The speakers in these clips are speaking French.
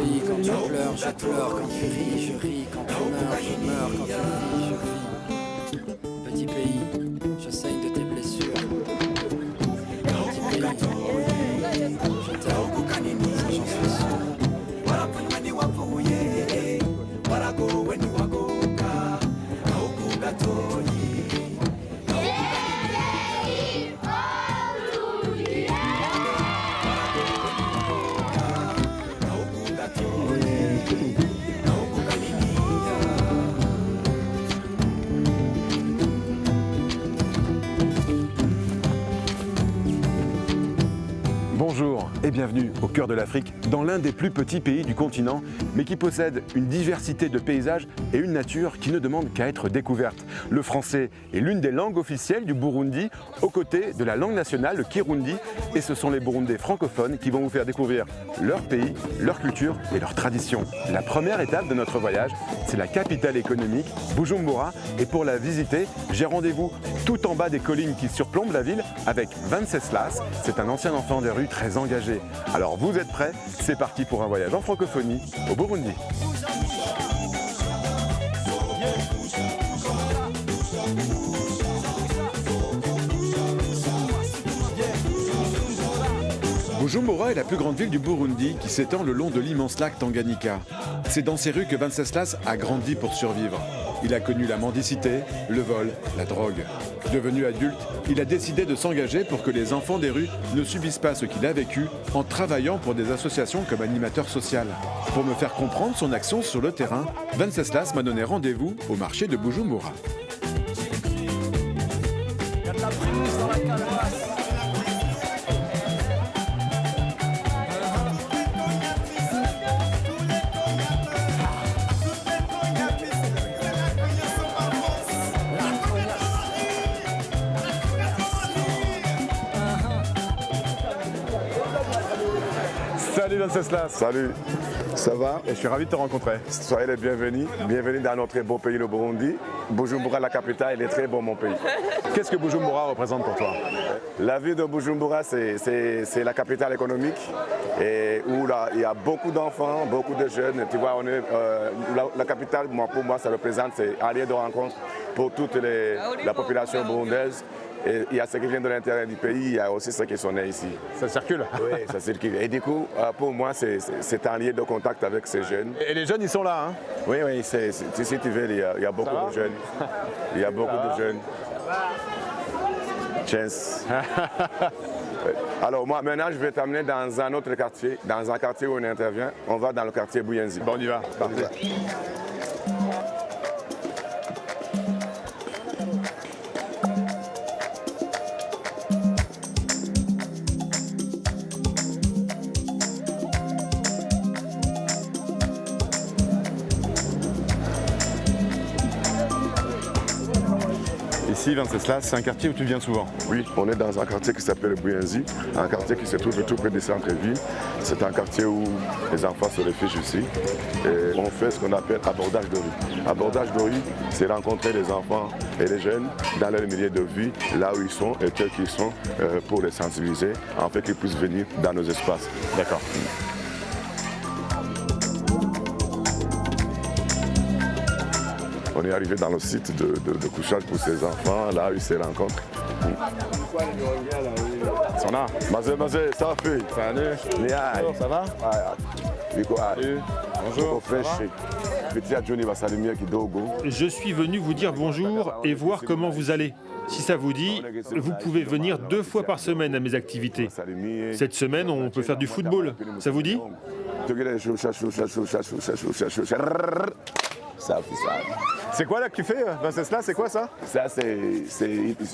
pays, quand tu pleures, je pleure, quand tu ris, je ris, quand tu meurs, je meurs, quand tu vis, je vis. Petit pays, je saigne de tes blessures. Petit pays, je t'aime, ça j'en suis sûr. Bonjour et bienvenue au cœur de l'Afrique, dans l'un des plus petits pays du continent, mais qui possède une diversité de paysages et une nature qui ne demande qu'à être découverte. Le français est l'une des langues officielles du Burundi, aux côtés de la langue nationale, le Kirundi, et ce sont les Burundais francophones qui vont vous faire découvrir leur pays, leur culture et leurs traditions. La première étape de notre voyage, c'est la capitale économique, Bujumbura, et pour la visiter, j'ai rendez-vous tout en bas des collines qui surplombent la ville avec Venceslas. C'est un ancien enfant des rues très engagé. Alors vous êtes prêts? C'est parti pour un voyage en francophonie au Burundi. Bujumbura est la plus grande ville du Burundi qui s'étend le long de l'immense lac Tanganyika. C'est dans ces rues que Venceslas a grandi pour survivre. Il a connu la mendicité, le vol, la drogue. Devenu adulte, il a décidé de s'engager pour que les enfants des rues ne subissent pas ce qu'il a vécu en travaillant pour des associations comme animateur social. Pour me faire comprendre son action sur le terrain, Venceslas m'a donné rendez-vous au marché de Bujumbura. Salut Venceslas. Salut, ça va? Et je suis ravi de te rencontrer. Soyez les bienvenus. Bienvenue dans notre beau pays, le Burundi. Bujumbura, la capitale, il est très beau, mon pays. Qu'est-ce que Bujumbura représente pour toi? La ville de Bujumbura, c'est la capitale économique et où là, il y a beaucoup d'enfants, beaucoup de jeunes. Tu vois, la capitale, pour moi, ça représente, c'est un lieu de rencontre pour toute la population burundaise. Et il y a ceux qui viennent de l'intérieur du pays, il y a aussi ceux qui sont nés ici. Ça circule? Oui, ça circule. Et du coup, pour moi, c'est un lieu de contact avec ces jeunes. Et les jeunes, ils sont là, hein? Oui, si tu veux, il y a beaucoup de jeunes. Il y a beaucoup de jeunes. Chance. Alors moi, maintenant, je vais t'amener dans un autre quartier, dans un quartier où on intervient. On va dans le quartier Buyenzi. Bon, on y va. Parfait. Ici, Venceslas, c'est un quartier où tu viens souvent. Oui, on est dans un quartier qui s'appelle Buyenzi, un quartier qui se trouve tout près du centre-ville. C'est un quartier où les enfants se réfugient ici. Et on fait ce qu'on appelle abordage de rue. Abordage de rue, c'est rencontrer les enfants et les jeunes dans leur milieu de vie, là où ils sont et tels qu'ils sont, pour les sensibiliser, en fait qu'ils puissent venir dans nos espaces. D'accord. On est arrivé dans le site de couchage pour ces enfants, là où ils se rencontrent. Ils sont là. Mazé, ça fait. Salut. Bonjour, ça va? Salut. Bonjour. Je suis venu vous dire bonjour et voir comment vous allez. Si ça vous dit, vous pouvez venir 2 fois par semaine à mes activités. Cette semaine, on peut faire du football. Ça vous dit? C'est quoi là que tu fais, Venceslas? C'est quoi ça? Ça, c'est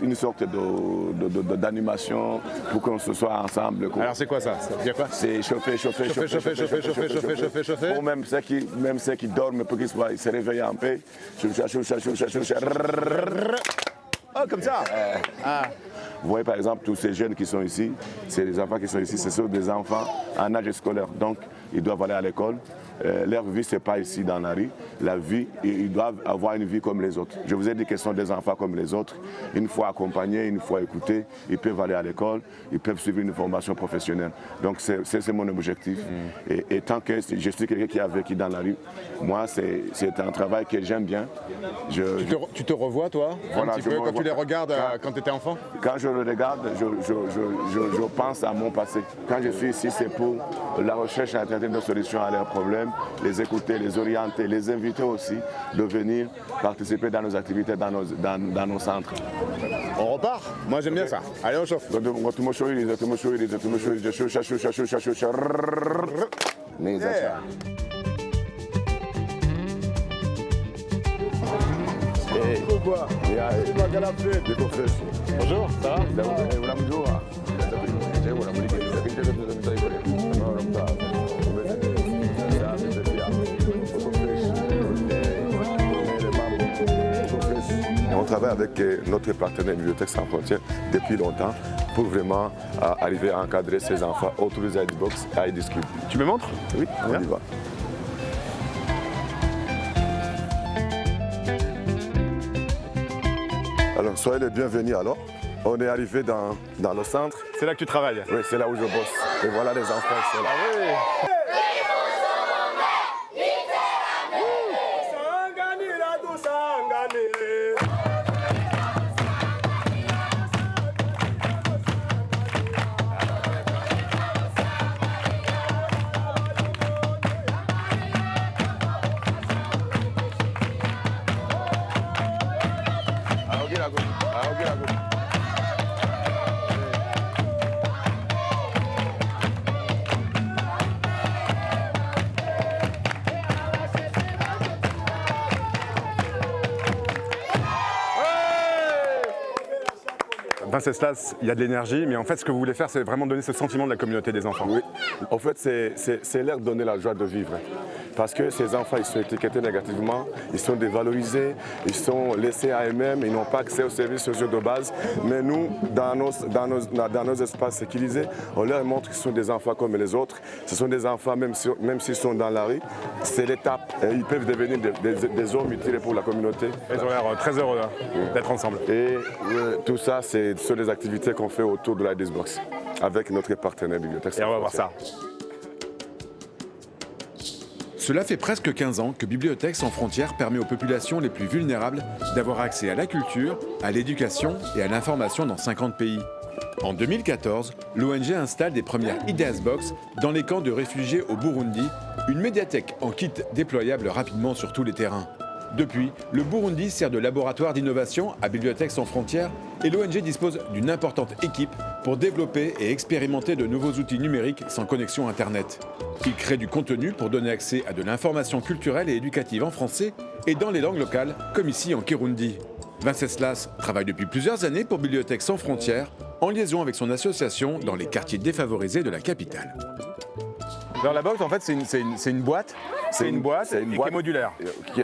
une sorte d'animation pour qu'on se soit ensemble. Alors c'est quoi ça? Ça veut dire quoi? C'est chauffer. Pour même ceux qui dorment, pour qu'ils se réveillent un peu. Oh, comme ça? Vous voyez par exemple tous ces jeunes qui sont ici, c'est les enfants qui sont ici, ce sont des enfants en âge scolaire. Donc ils doivent aller à l'école leur vie, ce n'est pas ici dans la rue. La vie, ils doivent avoir une vie comme les autres. Je vous ai dit qu'ils sont des enfants comme les autres. Une fois accompagnés, une fois écoutés, ils peuvent aller à l'école, ils peuvent suivre une formation professionnelle. Donc c'est mon objectif. Et tant que je suis quelqu'un qui a vécu dans la rue, moi, c'est un travail que j'aime bien. Tu te revois, toi, voilà, un petit peu, quand tu les regardes quand tu étais enfant? Quand je le regarde, je pense à mon passé. Quand je suis ici, c'est pour la recherche alternative de solutions à leurs problèmes, les écouter, les orienter, les inviter aussi de venir participer dans nos activités, dans nos centres. On repart? Moi, j'aime bien ça. Allez, on chauffe. Bonjour, ça va? On travaille avec notre partenaire Bibliothèques Sans Frontières depuis longtemps pour vraiment arriver à encadrer ces enfants autour des Idbox et iDiscube. Tu me montres? Oui, on y va. Alors, soyez les bienvenus alors. On est arrivé dans le centre. C'est là que tu travailles? Oui, c'est là où je bosse. Et voilà les enfants qui sont là. Ah oui. Venceslas, il y a de l'énergie, mais en fait, ce que vous voulez faire, c'est vraiment donner ce sentiment de la communauté des enfants. Oui, en fait, c'est leur donner la joie de vivre. Parce que ces enfants, ils sont étiquetés négativement, ils sont dévalorisés, ils sont laissés à eux-mêmes, ils n'ont pas accès aux services sociaux de base. Mais nous, dans nos espaces sécurisés, on leur montre qu'ils sont des enfants comme les autres. Ce sont des enfants, même s'ils sont dans la rue, c'est l'étape. Ils peuvent devenir des hommes utiles pour la communauté. Ils ont l'air très heureux d'être ensemble. Et tout ça, c'est sur les activités qu'on fait autour de la Disbox avec notre partenaire Bibliothèques Sans Et on va voir ça. Cela fait presque 15 ans que Bibliothèques Sans Frontières permet aux populations les plus vulnérables d'avoir accès à la culture, à l'éducation et à l'information dans 50 pays. En 2014, l'ONG installe des premières Ideas Box dans les camps de réfugiés au Burundi, une médiathèque en kit déployable rapidement sur tous les terrains. Depuis, le Burundi sert de laboratoire d'innovation à Bibliothèques Sans Frontières et l'ONG dispose d'une importante équipe pour développer et expérimenter de nouveaux outils numériques sans connexion Internet. Il crée du contenu pour donner accès à de l'information culturelle et éducative en français et dans les langues locales, comme ici en Kirundi. Venceslas travaille depuis plusieurs années pour Bibliothèques Sans Frontières, en liaison avec son association dans les quartiers défavorisés de la capitale. Dans la box, en fait, c'est une boîte. C'est une boîte qui est modulaire.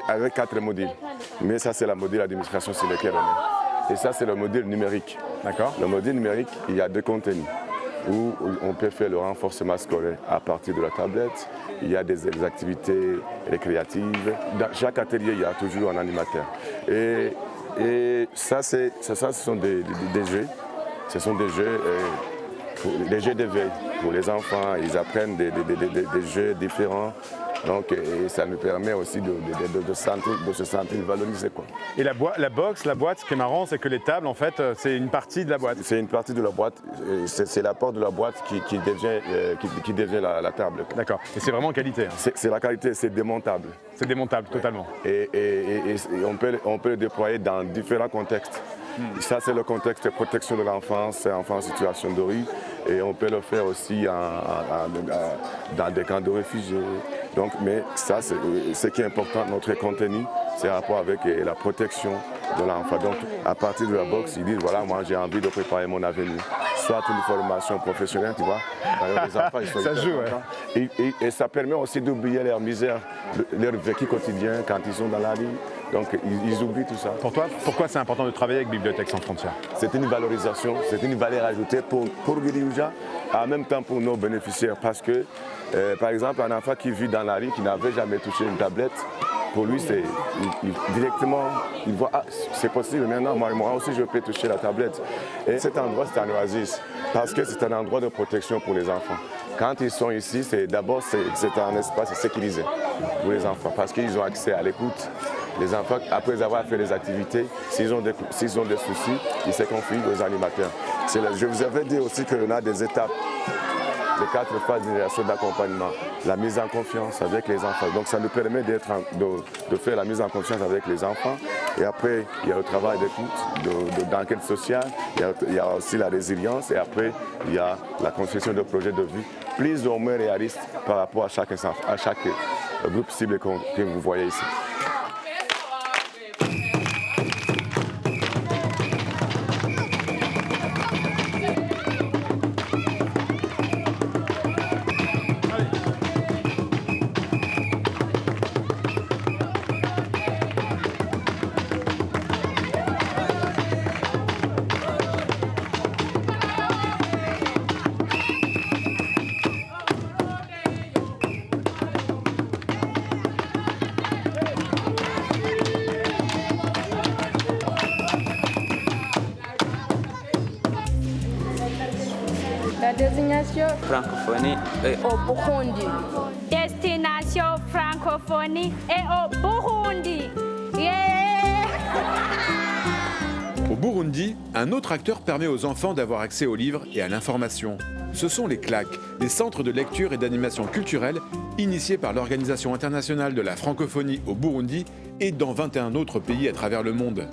Avec 4 modules. Mais ça, c'est la module administration sur lequel on est. Et ça, c'est le module numérique. D'accord. Le module numérique, il y a 2 contenus où on peut faire le renforcement scolaire à partir de la tablette. Il y a des activités récréatives. Dans chaque atelier, il y a toujours un animateur. Et ça, ce sont des jeux. Ce sont des jeux. Des jeux d'éveil pour les enfants, ils apprennent des jeux différents. Donc, et ça nous permet aussi de se sentir valorisé, quoi. Et la boîte, ce qui est marrant, c'est que les tables, en fait, c'est une partie de la boîte. C'est une partie de la boîte, c'est la porte de la boîte qui devient la table. D'accord, et c'est vraiment qualité. Hein. C'est la qualité, c'est démontable. C'est démontable, totalement. Et on peut le déployer dans différents contextes. Ça, c'est le contexte de protection de l'enfance, enfants en situation de rue. Et on peut le faire aussi dans des camps de réfugiés. Donc, mais ça, ce qui est important, notre contenu, c'est en rapport avec la protection de l'enfant. Donc, à partir de la box, ils disent, voilà, moi, j'ai envie de préparer mon avenir. Soit une formation professionnelle, tu vois. Les enfants, ils sont ça joue, ouais. Et ça permet aussi d'oublier leur misère, leur vécu quotidien quand ils sont dans la rue. Donc ils oublient tout ça. Pour toi, pourquoi c'est important de travailler avec Bibliothèques sans frontières? C'est une valorisation, c'est une valeur ajoutée pour Guiriouja, en même temps pour nos bénéficiaires. Parce que, par exemple, un enfant qui vit dans la rue, qui n'avait jamais touché une tablette, pour lui, directement, il voit, ah, c'est possible, maintenant, moi aussi, je peux toucher la tablette. Et cet endroit, c'est un oasis, parce que c'est un endroit de protection pour les enfants. Quand ils sont ici, d'abord, c'est un espace sécurisé pour les enfants, parce qu'ils ont accès à l'écoute. Les enfants, après avoir fait les activités, s'ils ont des soucis, ils se confient aux animateurs. Je vous avais dit aussi qu'on a des étapes, les 4 phases d'accompagnement. La mise en confiance avec les enfants. Donc ça nous permet de faire la mise en confiance avec les enfants. Et après, il y a le travail d'écoute, d'enquête sociale, il y a aussi la résilience et après, il y a la construction de projets de vie plus ou moins réalistes par rapport à chaque groupe cible que vous voyez ici. La désignation francophonie et au Burundi. Destination francophonie et au Burundi. Yeah! Au Burundi, un autre acteur permet aux enfants d'avoir accès aux livres et à l'information. Ce sont les CLAC, les centres de lecture et d'animation culturelle, initiés par l'Organisation internationale de la francophonie au Burundi et dans 21 autres pays à travers le monde.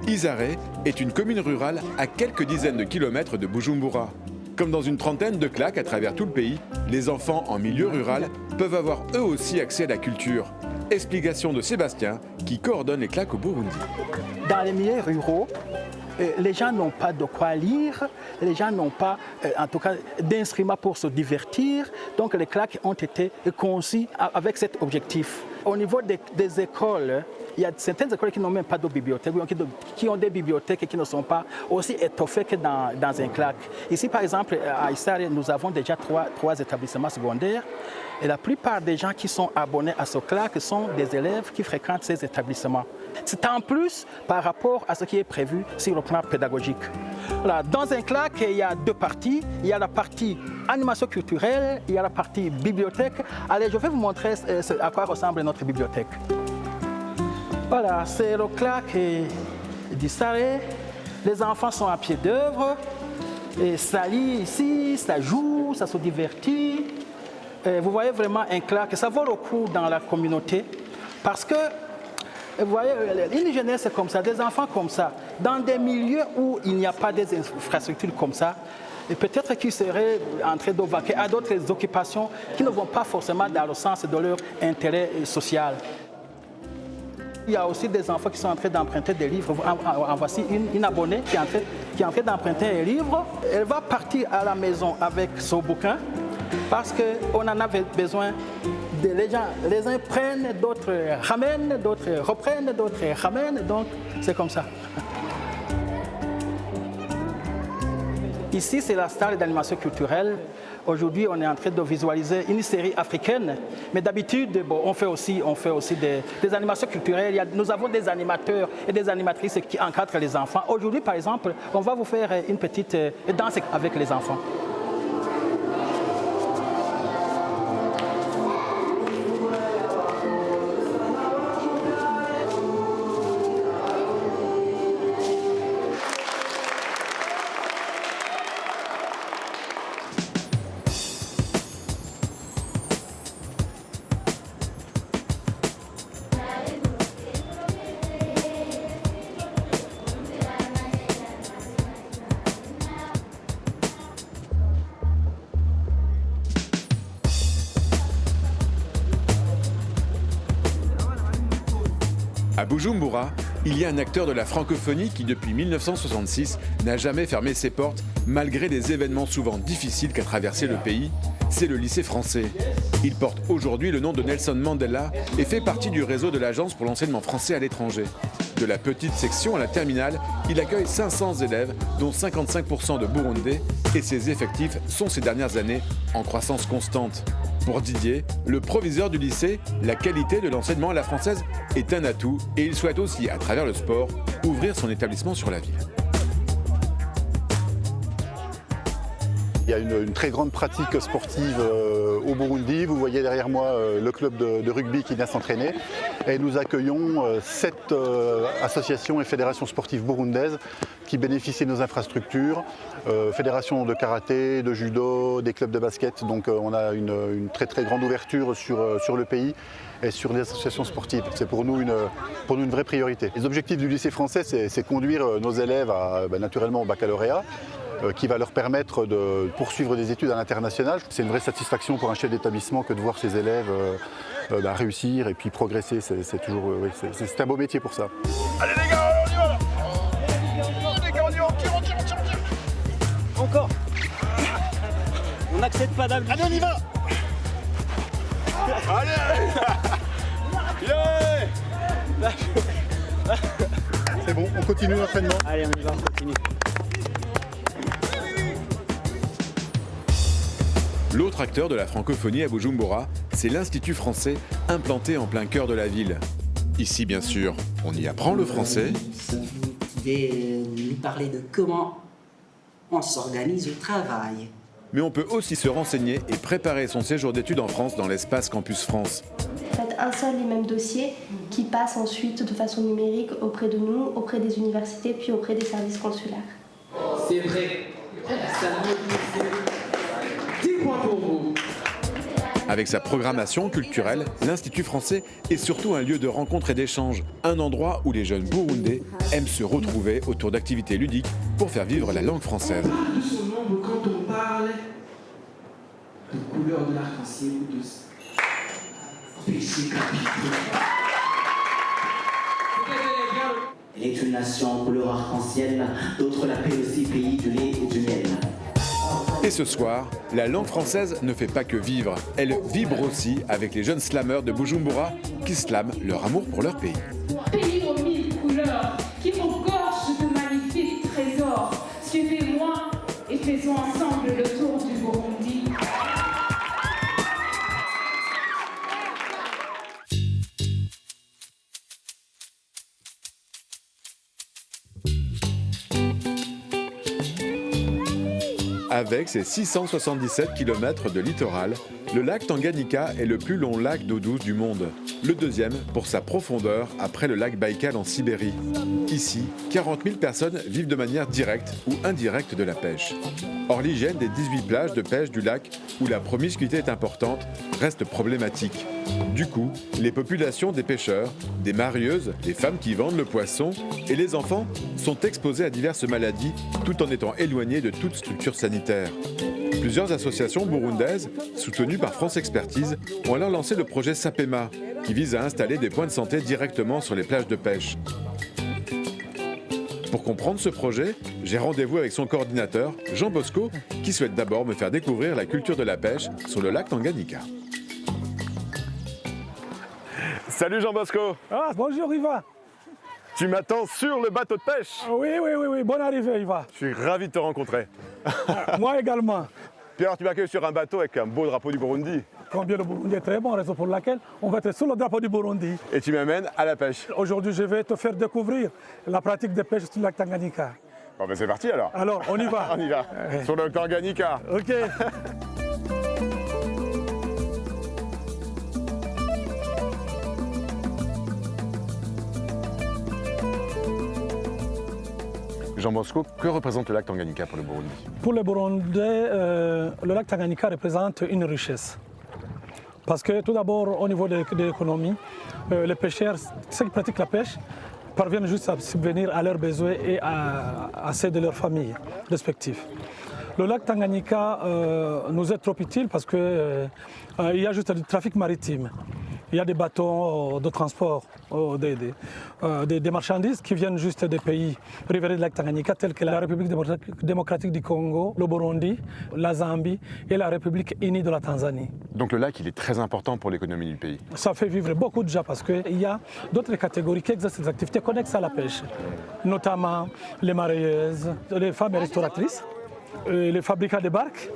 Izaré est une commune rurale à quelques dizaines de kilomètres de Bujumbura. Comme dans une trentaine de CLAC à travers tout le pays, les enfants en milieu rural peuvent avoir eux aussi accès à la culture. Explication de Sébastien, qui coordonne les CLAC au Burundi. Dans les milieux ruraux, les gens n'ont pas de quoi lire, les gens n'ont pas, en tout cas, d'instruments pour se divertir. Donc les CLAC ont été conçus avec cet objectif. Au niveau des écoles, il y a certaines écoles qui n'ont même pas de bibliothèque, qui ont des bibliothèques et qui ne sont pas aussi étoffées que dans un CLAC. Ici, par exemple, à Issaré, nous avons déjà trois établissements secondaires. Et la plupart des gens qui sont abonnés à ce CLAC sont des élèves qui fréquentent ces établissements. C'est en plus par rapport à ce qui est prévu sur le plan pédagogique. Voilà, dans un CLAC, il y a 2 parties. Il y a la partie animation culturelle, il y a la partie bibliothèque. Allez, je vais vous montrer à quoi ressemble notre bibliothèque. Voilà, c'est le CLAC d'Issaré. Les enfants sont à pied d'œuvre. Et ça lit ici, ça joue, ça se divertit. Vous voyez vraiment un CLAC, ça vaut le coup dans la communauté parce que, vous voyez, une jeunesse comme ça, des enfants comme ça, dans des milieux où il n'y a pas des infrastructures comme ça, et peut-être qu'ils seraient en train de vaquer à d'autres occupations qui ne vont pas forcément dans le sens de leur intérêt social. Il y a aussi des enfants qui sont en train d'emprunter des livres. En voici une abonnée qui est en train d'emprunter un livre. Elle va partir à la maison avec son bouquin parce qu'on en avait besoin. Les gens, les uns prennent, d'autres ramènent, d'autres reprennent, d'autres ramènent. Donc, c'est comme ça. Ici, c'est la salle d'animation culturelle. Aujourd'hui, on est en train de visualiser une série africaine. Mais d'habitude, on fait aussi des animations culturelles. Nous avons des animateurs et des animatrices qui encadrent les enfants. Aujourd'hui, par exemple, on va vous faire une petite danse avec les enfants. À Bujumbura, il y a un acteur de la francophonie qui, depuis 1966, n'a jamais fermé ses portes, malgré les événements souvent difficiles qu'a traversé le pays. C'est le lycée français. Il porte aujourd'hui le nom de Nelson Mandela et fait partie du réseau de l'Agence pour l'enseignement français à l'étranger. De la petite section à la terminale, il accueille 500 élèves, dont 55% de Burundais, et ses effectifs sont ces dernières années en croissance constante. Pour Didier, le proviseur du lycée, la qualité de l'enseignement à la française est un atout et il souhaite aussi, à travers le sport, ouvrir son établissement sur la ville. Il y a une très grande pratique sportive au Burundi. Vous voyez derrière moi le club de rugby qui vient s'entraîner. Et nous accueillons 7 associations et fédérations sportives burundaises qui bénéficient de nos infrastructures. Fédération de karaté, de judo, des clubs de basket. Donc on a une très très grande ouverture sur le pays et sur les associations sportives. C'est pour nous une vraie priorité. Les objectifs du lycée français, c'est conduire nos élèves naturellement au baccalauréat, qui va leur permettre de poursuivre des études à l'international. C'est une vraie satisfaction pour un chef d'établissement que de voir ses élèves réussir et puis progresser. C'est un beau métier pour ça. Allez les gars, on y va là. Les gars, on y va, on tire. Encore. On n'accepte pas d'âme. Allez, on y va. Allez. C'est bon, on continue l'entraînement. Allez, on y va, on continue. L'autre acteur de la francophonie à Bujumbura, c'est l'Institut français implanté en plein cœur de la ville. Ici, bien sûr, on y apprend le français. Vous pouvez nous parler de comment on s'organise au travail. Mais on peut aussi se renseigner et préparer son séjour d'études en France dans l'espace Campus France. Faites un seul et même dossier qui passe ensuite de façon numérique auprès de nous, auprès des universités, puis auprès des services consulaires. C'est vrai. Ça me 10 points pour vous. Avec sa programmation culturelle, l'Institut français est surtout un lieu de rencontre et d'échange, un endroit où les jeunes burundais aiment se retrouver autour d'activités ludiques pour faire vivre la langue française. On parle de son nombre quand on parle de couleur de l'arc-en-ciel ou de péché capitaux. Elle est une nation en couleur arc-en-ciel, d'autres l'appellent aussi pays du lait et du miel. Et ce soir, la langue française ne fait pas que vivre, elle vibre aussi avec les jeunes slameurs de Bujumbura qui slament leur amour pour leur pays. Pays aux 1000 couleurs, qui regorge de magnifiques trésors. Suivez-moi et faisons ensemble le tour du Burundi. Avec ses 677 km de littoral, le lac Tanganyika est le plus long lac d'eau douce du monde. Le deuxième pour sa profondeur après le lac Baïkal en Sibérie. Ici, 40 000 personnes vivent de manière directe ou indirecte de la pêche. Or, l'hygiène des 18 plages de pêche du lac, où la promiscuité est importante, reste problématique. Du coup, les populations des pêcheurs, des marieuses, les femmes qui vendent le poisson et les enfants sont exposés à diverses maladies tout en étant éloignés de toute structure sanitaire. Plusieurs associations burundaises, soutenues par France Expertise, ont alors lancé le projet Sapema, qui vise à installer des points de santé directement sur les plages de pêche. Pour comprendre ce projet, j'ai rendez-vous avec son coordinateur, Jean Bosco, qui souhaite d'abord me faire découvrir la culture de la pêche sur le lac Tanganyika. Salut Jean Bosco. Ah, bonjour Iva. Tu m'attends sur le bateau de pêche? Oui, bonne arrivée Iva. Je suis ravi de te rencontrer. Moi également. Puis alors tu m'accueilles sur un bateau avec un beau drapeau du Burundi. Combien le Burundi est très bon, raison pour laquelle on va être sous le drapeau du Burundi. Et tu m'amènes à la pêche. Aujourd'hui, je vais te faire découvrir la pratique de pêche sur le lac Tanganyika. Bon ben c'est parti alors. Alors, on y va. On y va. Sur le Tanganyika. Ok. Jean Bosco, que représente le lac Tanganyika pour le Burundi? Pour le Burundi, le lac Tanganyika représente une richesse. Parce que tout d'abord, au niveau de l'économie, les pêcheurs, ceux qui pratiquent la pêche, parviennent juste à subvenir à leurs besoins et à ceux de leurs familles respectives. Le lac Tanganyika nous est trop utile parce qu'il y a juste du trafic maritime. Il y a des bateaux de transport, des marchandises qui viennent juste des pays riverains de lac Tanganyika, tels que la République démocratique du Congo, le Burundi, la Zambie et la République unie de la Tanzanie. Donc le lac, il est très important pour l'économie du pays. Ça fait vivre beaucoup de gens parce qu'il y a d'autres catégories qui exercent des activités connexes à la pêche, notamment les mareyeuses, les femmes restauratrices, les fabricants de barques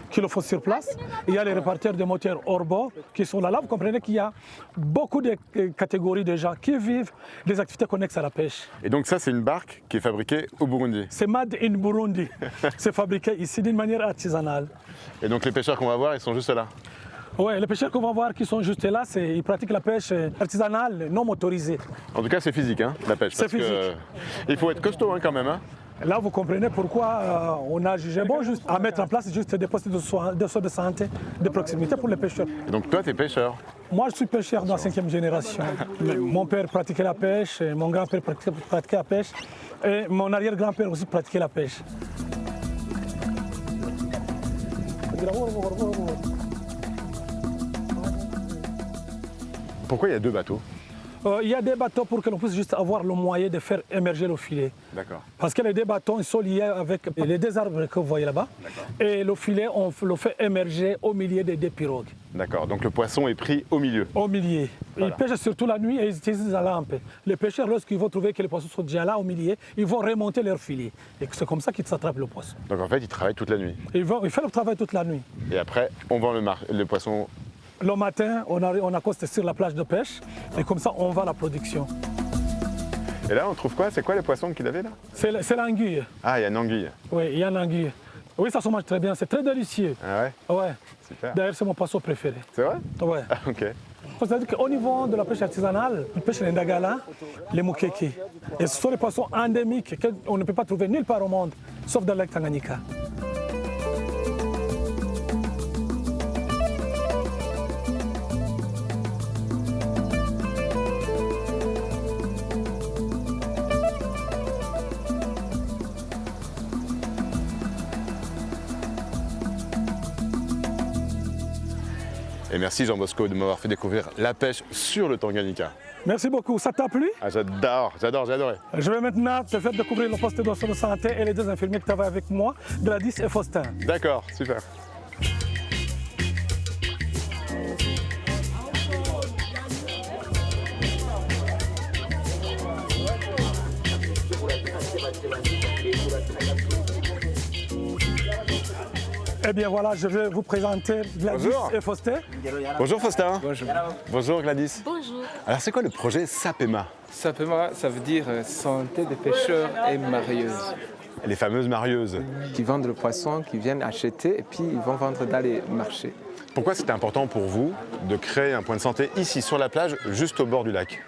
qui le font sur place. Il y a les répartiteurs de moteurs hors bord qui sont là. Vous comprenez qu'il y a beaucoup de catégories de gens qui vivent des activités connexes à la pêche. Et donc ça, c'est une barque qui est fabriquée au Burundi. C'est made in Burundi. C'est fabriqué ici d'une manière artisanale. Et donc les pêcheurs qu'on va voir, ils sont juste là? Oui, les pêcheurs qu'on va voir qui sont juste là, ils pratiquent la pêche artisanale non motorisée. En tout cas, c'est physique, hein, la pêche. C'est physique. Il faut être costaud quand même. Hein. Là, vous comprenez pourquoi on a jugé bon juste à mettre en place juste des postes de soins de santé de proximité pour les pêcheurs. Et donc toi, tu es pêcheur? Moi, je suis pêcheur de la 5e génération. Mon père pratiquait la pêche, mon grand-père pratiquait la pêche et mon arrière-grand-père aussi pratiquait la pêche. Pourquoi il y a 2 bateaux? Il y a des bateaux pour que l'on puisse juste avoir le moyen de faire émerger le filet. D'accord. Parce que les 2 bateaux ils sont liés avec les 2 arbres que vous voyez là-bas. Et le filet, on le fait émerger au milieu des 2 pirogues. D'accord, donc le poisson est pris au milieu. Au milieu. Voilà. Ils pêchent surtout la nuit et ils utilisent la lampe. Les pêcheurs, lorsqu'ils vont trouver que les poissons sont déjà là au milieu, ils vont remonter leur filet. Et c'est comme ça qu'ils s'attrapent le poisson. Donc en fait, ils travaillent toute la nuit. Ils font le travail toute la nuit. Et après, on vend le poisson. Le matin, on accoste sur la plage de pêche et comme ça, on vend la production. Et là, on trouve quoi? C'est quoi les poissons qu'il avait là? C'est l'anguille. Ah, il y a une anguille. Oui, il y a une anguille. Oui, ça se mange très bien, c'est très délicieux. Ah ouais? Ouais. Super. D'ailleurs, c'est mon poisson préféré. C'est vrai? Ouais. Ah, ok. C'est-à-dire qu'au niveau de la pêche artisanale, on pêche les ndagala, les mukeke. Et ce sont des poissons endémiques qu'on ne peut pas trouver nulle part au monde, sauf dans le lac Tanganyika. Et merci Jean Bosco de m'avoir fait découvrir la pêche sur le Tanganyika. Merci beaucoup. Ça t'a plu? Ah, j'adore, j'ai adoré. Je vais maintenant te faire découvrir le poste de santé et les 2 infirmiers qui travaillent avec moi, Gladys et Faustin. D'accord, super. Eh bien voilà, je vais vous présenter Gladys et Faustin. Bonjour Faustin. Bonjour. Bonjour Gladys. Bonjour. Alors c'est quoi le projet SAPEMA? SAPEMA, ça veut dire Santé des pêcheurs et mareyeuses. Les fameuses marieuses. Qui vendent le poisson, qui viennent acheter et puis ils vont vendre dans les marchés. Pourquoi c'était important pour vous de créer un point de santé ici sur la plage, juste au bord du lac?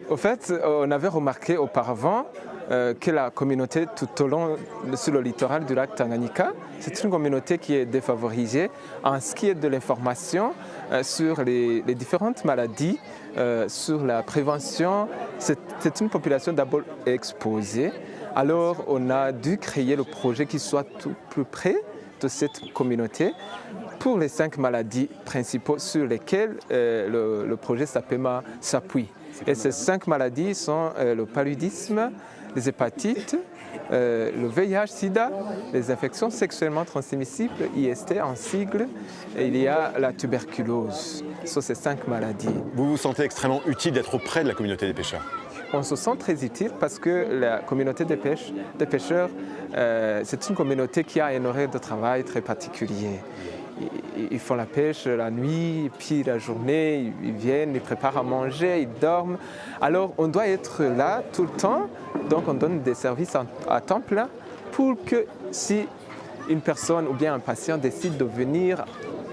Au fait, on avait remarqué auparavant que la communauté tout au long sur le littoral du lac Tanganyika, c'est une communauté qui est défavorisée en ce qui est de l'information sur les différentes maladies, sur la prévention. C'est une population d'abord exposée. Alors on a dû créer le projet qui soit tout plus près de cette communauté pour les 5 maladies principaux sur lesquelles le projet SAPEMA s'appuie. Et ces 5 maladies sont le paludisme, les hépatites, le VIH-Sida, les infections sexuellement transmissibles, IST en sigle, et il y a la tuberculose. Ce sont ces 5 maladies. Vous vous sentez extrêmement utile d'être auprès de la communauté des pêcheurs? On se sent très utile parce que la communauté des pêcheurs, c'est une communauté qui a un horaire de travail très particulier. Ils font la pêche la nuit, puis la journée, ils viennent, ils préparent à manger, ils dorment. Alors on doit être là tout le temps, donc on donne des services à temps plein pour que si une personne ou bien un patient décide de venir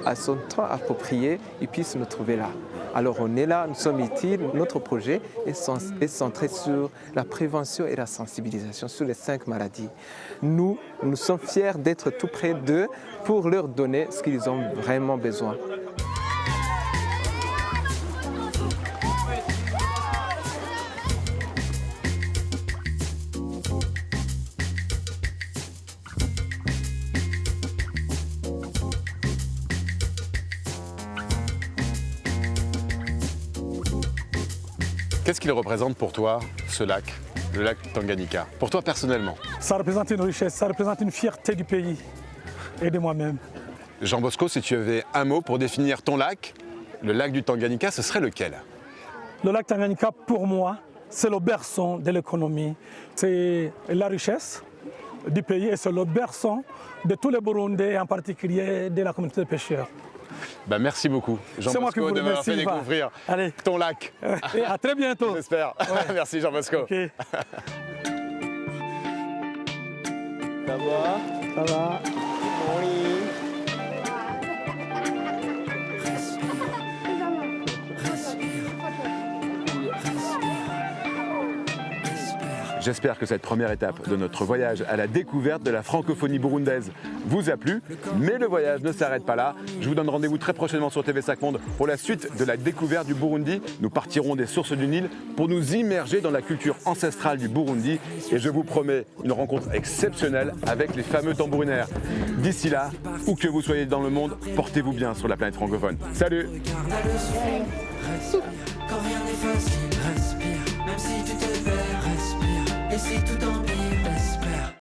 à son temps approprié, il puisse nous trouver là. Alors on est là, nous sommes utiles, notre projet est centré sur la prévention et la sensibilisation sur les 5 maladies. Nous sommes fiers d'être tout près d'eux pour leur donner ce qu'ils ont vraiment besoin. Qu'est-ce qu'il représente pour toi, ce lac, le lac Tanganyika, pour toi personnellement? Ça représente une richesse, ça représente une fierté du pays et de moi-même. Jean Bosco, si tu avais un mot pour définir ton lac, le lac du Tanganyika, ce serait lequel? Le lac Tanganyika, pour moi, c'est le berceau de l'économie. C'est la richesse du pays et c'est le berceau de tous les Burundais, en particulier de la communauté de pêcheurs. Ben, merci beaucoup, Jean Bosco, de m'avoir fait découvrir ton lac. Et à très bientôt. J'espère. Ouais. Merci, Jean Bosco. Okay. Ça va? Ça va. Oui. J'espère que cette première étape de notre voyage à la découverte de la francophonie burundaise vous a plu, mais le voyage ne s'arrête pas là. Je vous donne rendez-vous très prochainement sur TV5 Monde pour la suite de la découverte du Burundi. Nous partirons des sources du Nil pour nous immerger dans la culture ancestrale du Burundi et je vous promets une rencontre exceptionnelle avec les fameux tambourinaires. D'ici là, où que vous soyez dans le monde, portez-vous bien sur la planète francophone. Salut! Quand rien n'est facile, respire. Même si tu te perds, respire. Et si tout empire